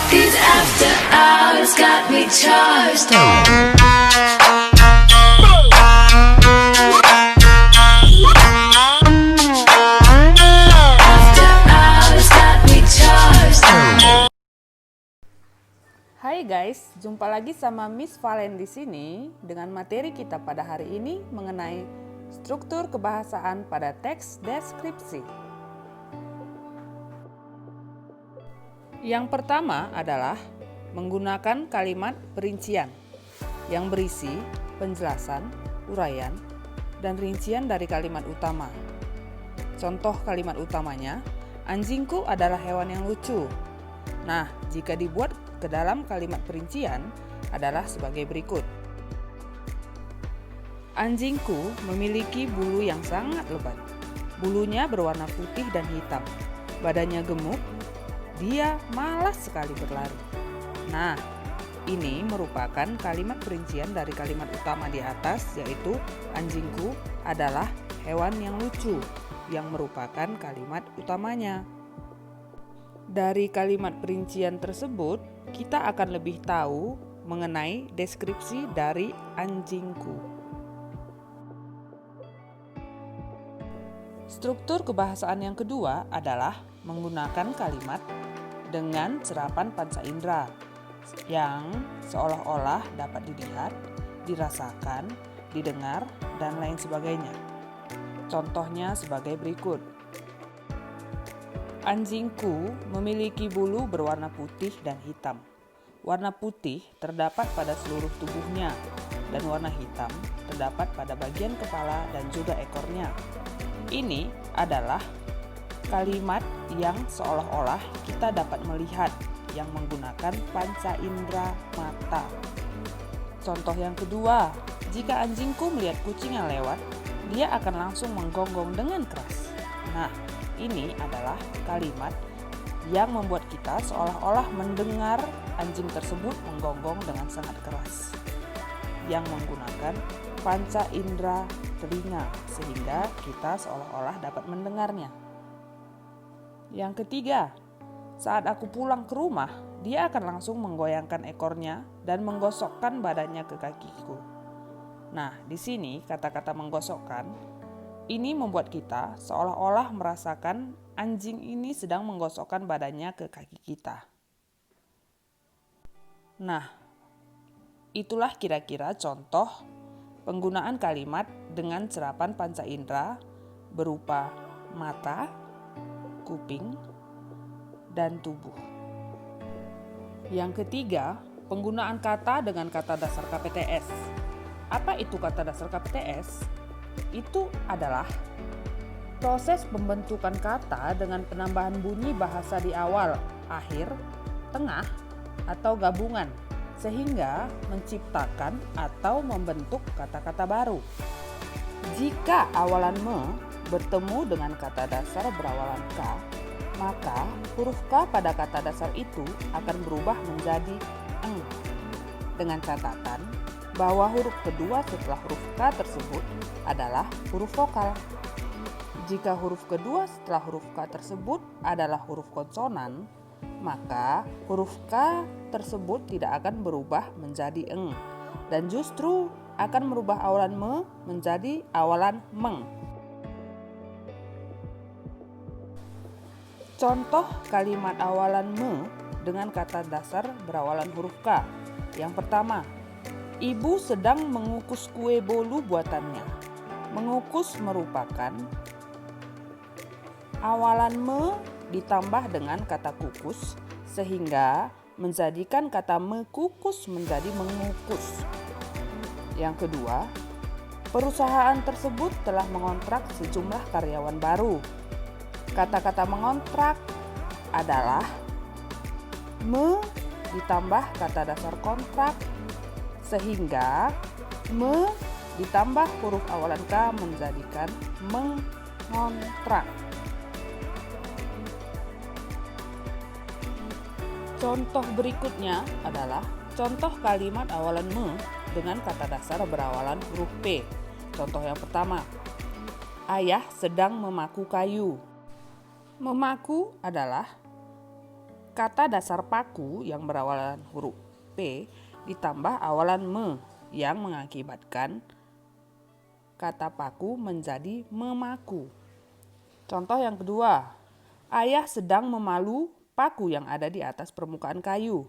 These after hours got me charged. After hours got me charged. Hai guys, jumpa lagi sama Miss Valen di sini dengan materi kita pada hari ini mengenai struktur kebahasaan pada teks deskripsi. Yang pertama adalah menggunakan kalimat perincian yang berisi penjelasan, uraian, dan rincian dari kalimat utama. Contoh kalimat utamanya, anjingku adalah hewan yang lucu. Nah, jika dibuat ke dalam kalimat perincian adalah sebagai berikut. Anjingku memiliki bulu yang sangat lebat. Bulunya berwarna putih dan hitam. Badannya gemuk. Dia malas sekali berlari. Nah, ini merupakan kalimat perincian dari kalimat utama di atas, yaitu anjingku adalah hewan yang lucu, yang merupakan kalimat utamanya. Dari kalimat perincian tersebut, kita akan lebih tahu mengenai deskripsi dari anjingku. Struktur kebahasaan yang kedua adalah menggunakan kalimat dengan serapan panca indera yang seolah-olah dapat dilihat, dirasakan, didengar, dan lain sebagainya. Contohnya sebagai berikut. Anjingku memiliki bulu berwarna putih dan hitam. Warna putih terdapat pada seluruh tubuhnya, dan warna hitam terdapat pada bagian kepala dan juga ekornya. Ini adalah kalimat yang seolah-olah kita dapat melihat yang menggunakan panca indera mata. Contoh yang kedua, jika anjingku melihat kucing yang lewat, dia akan langsung menggonggong dengan keras. Nah, ini adalah kalimat yang membuat kita seolah-olah mendengar anjing tersebut menggonggong dengan sangat keras, yang menggunakan panca indera telinga, sehingga kita seolah-olah dapat mendengarnya. Yang ketiga, saat aku pulang ke rumah, dia akan langsung menggoyangkan ekornya dan menggosokkan badannya ke kakiku. Nah, di sini kata-kata menggosokkan ini membuat kita seolah-olah merasakan anjing ini sedang menggosokkan badannya ke kaki kita. Nah, itulah kira-kira contoh penggunaan kalimat dengan serapan panca indera berupa mata, kuping, dan tubuh. Yang ketiga, penggunaan kata dengan kata dasar KPTS. Apa itu kata dasar KPTS? Itu adalah proses pembentukan kata dengan penambahan bunyi bahasa di awal, akhir, tengah, atau gabungan, sehingga menciptakan atau membentuk kata-kata baru. Jika awalan me bertemu dengan kata dasar berawalan K, maka huruf K pada kata dasar itu akan berubah menjadi eng. Dengan catatan bahwa huruf kedua setelah huruf K tersebut adalah huruf vokal. Jika huruf kedua setelah huruf K tersebut adalah huruf konsonan, maka huruf K tersebut tidak akan berubah menjadi eng, dan justru akan merubah awalan me menjadi awalan meng. Contoh kalimat awalan me dengan kata dasar berawalan huruf K. Yang pertama, ibu sedang mengukus kue bolu buatannya. Mengukus merupakan awalan me ditambah dengan kata kukus sehingga menjadikan kata mekukus menjadi mengukus. Yang kedua, perusahaan tersebut telah mengontrak sejumlah karyawan baru. Kata-kata mengontrak adalah me ditambah kata dasar kontrak sehingga me ditambah huruf awalan K menjadikan mengontrak. Contoh berikutnya adalah contoh kalimat awalan me dengan kata dasar berawalan huruf P. Contoh yang pertama, ayah sedang memaku kayu. Memaku adalah kata dasar paku yang berawalan huruf P ditambah awalan me yang mengakibatkan kata paku menjadi memaku. Contoh yang kedua, ayah sedang memalu paku yang ada di atas permukaan kayu.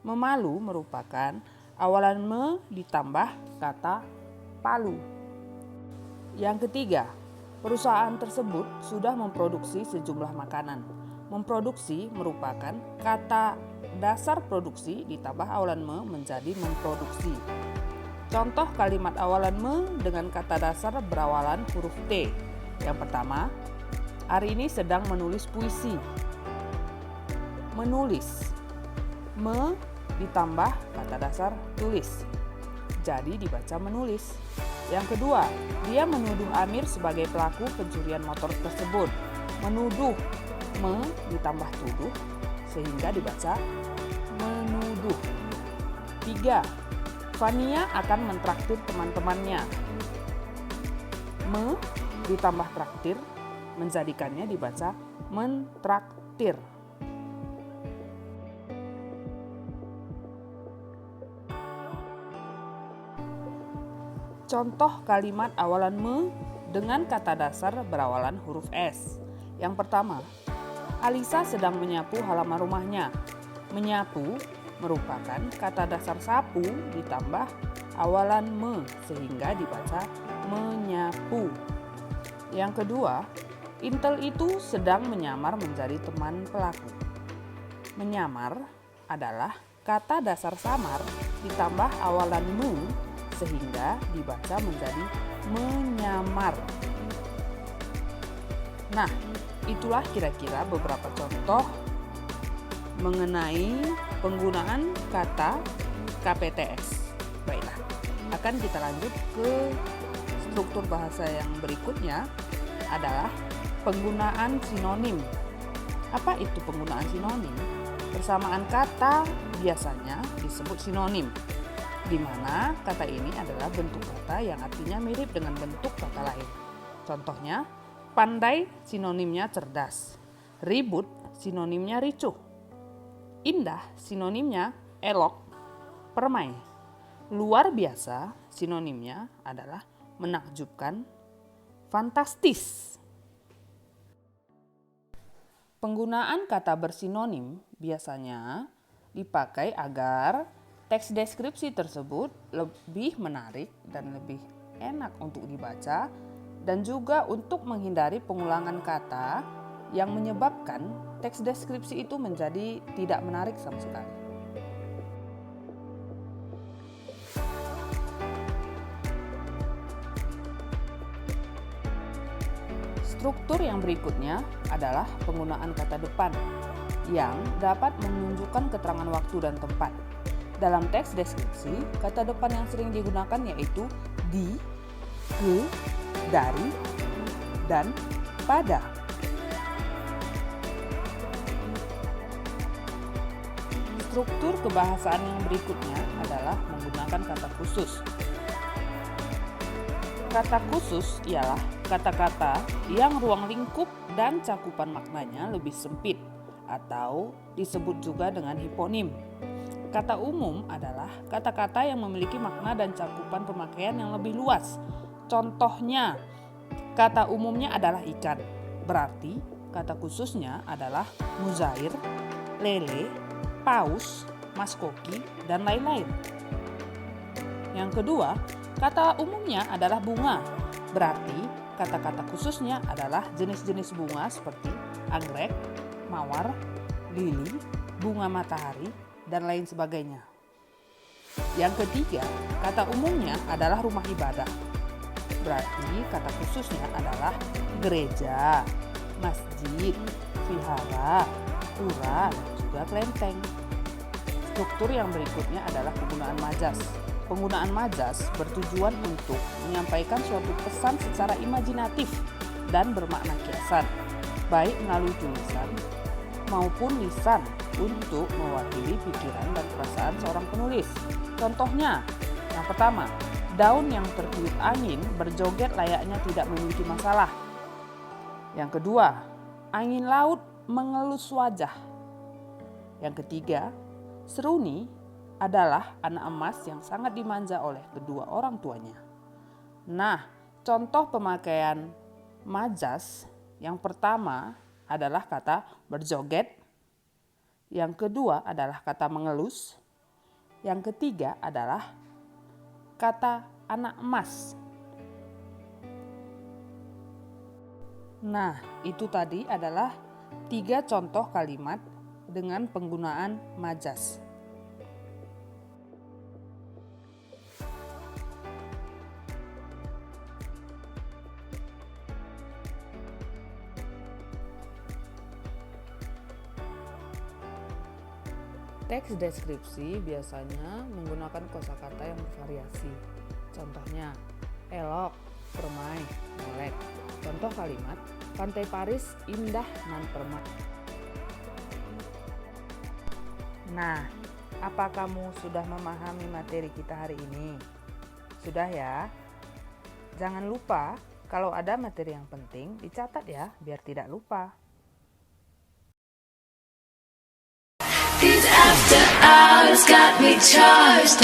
Memalu merupakan awalan me ditambah kata palu. Yang ketiga, perusahaan tersebut sudah memproduksi sejumlah makanan. Memproduksi merupakan kata dasar produksi ditambah awalan me menjadi memproduksi. Contoh kalimat awalan me dengan kata dasar berawalan huruf T. Yang pertama, Arini sedang menulis puisi. Menulis. Me ditambah kata dasar tulis. Jadi dibaca menulis. Yang kedua, dia menuduh Amir sebagai pelaku pencurian motor tersebut. Menuduh. Me ditambah tuduh sehingga dibaca menuduh. 3. Fania akan mentraktir teman-temannya. Me ditambah traktir menjadikannya dibaca mentraktir. Contoh kalimat awalan me dengan kata dasar berawalan huruf S. Yang pertama, Alisa sedang menyapu halaman rumahnya. Menyapu merupakan kata dasar sapu ditambah awalan me sehingga dibaca menyapu. Yang kedua, Intel itu sedang menyamar menjadi teman pelaku. Menyamar adalah kata dasar samar ditambah awalan mu sehingga dibaca menjadi menyamar. Nah, itulah kira-kira beberapa contoh mengenai penggunaan kata KPTS. Baiklah, akan kita lanjut ke struktur bahasa yang berikutnya adalah penggunaan sinonim. Apa itu penggunaan sinonim? Persamaan kata biasanya disebut sinonim, di mana kata ini adalah bentuk kata yang artinya mirip dengan bentuk kata lain. Contohnya, pandai sinonimnya cerdas, ribut sinonimnya ricuh, indah sinonimnya elok, permai, luar biasa sinonimnya adalah menakjubkan, fantastis. Penggunaan kata bersinonim biasanya dipakai agar teks deskripsi tersebut lebih menarik dan lebih enak untuk dibaca, dan juga untuk menghindari pengulangan kata yang menyebabkan teks deskripsi itu menjadi tidak menarik sama sekali. Struktur yang berikutnya adalah penggunaan kata depan yang dapat menunjukkan keterangan waktu dan tempat. Dalam teks deskripsi, kata depan yang sering digunakan yaitu di, ke, dari, dan pada. Struktur kebahasaan yang berikutnya adalah menggunakan kata khusus. Kata khusus ialah kata-kata yang ruang lingkup dan cakupan maknanya lebih sempit atau disebut juga dengan hiponim. Kata umum adalah kata-kata yang memiliki makna dan cakupan pemakaian yang lebih luas. Contohnya, kata umumnya adalah ikan, berarti kata khususnya adalah muzair, lele, paus, maskoki, dan lain-lain. Yang kedua, kata umumnya adalah bunga, berarti kata-kata khususnya adalah jenis-jenis bunga seperti anggrek, mawar, lili, bunga matahari, dan lain sebagainya. Yang ketiga, kata umumnya adalah rumah ibadah. Berarti kata khususnya adalah gereja, masjid, vihara, pura, dan juga kelenteng. Struktur yang berikutnya adalah penggunaan majas. Penggunaan majas bertujuan untuk menyampaikan suatu pesan secara imajinatif dan bermakna kiasan, baik melalui tulisan maupun lisan untuk mewakili pikiran dan perasaan seorang penulis. Contohnya, yang pertama, daun yang tertiup angin berjoget layaknya tidak memiliki masalah. Yang kedua, angin laut mengelus wajah. Yang ketiga, Seruni adalah anak emas yang sangat dimanja oleh kedua orang tuanya. Nah, contoh pemakaian majas yang pertama adalah kata berjoget, yang kedua adalah kata mengelus, yang ketiga adalah kata anak emas. Nah, itu tadi adalah 3 contoh kalimat dengan penggunaan majas. Teks deskripsi biasanya menggunakan kosakata yang bervariasi. Contohnya, elok, permai, molek. Contoh kalimat, Pantai Paris indah nan permai. Nah, apa kamu sudah memahami materi kita hari ini? Sudah ya? Jangan lupa, kalau ada materi yang penting, dicatat ya, biar tidak lupa. These after hours got me charged.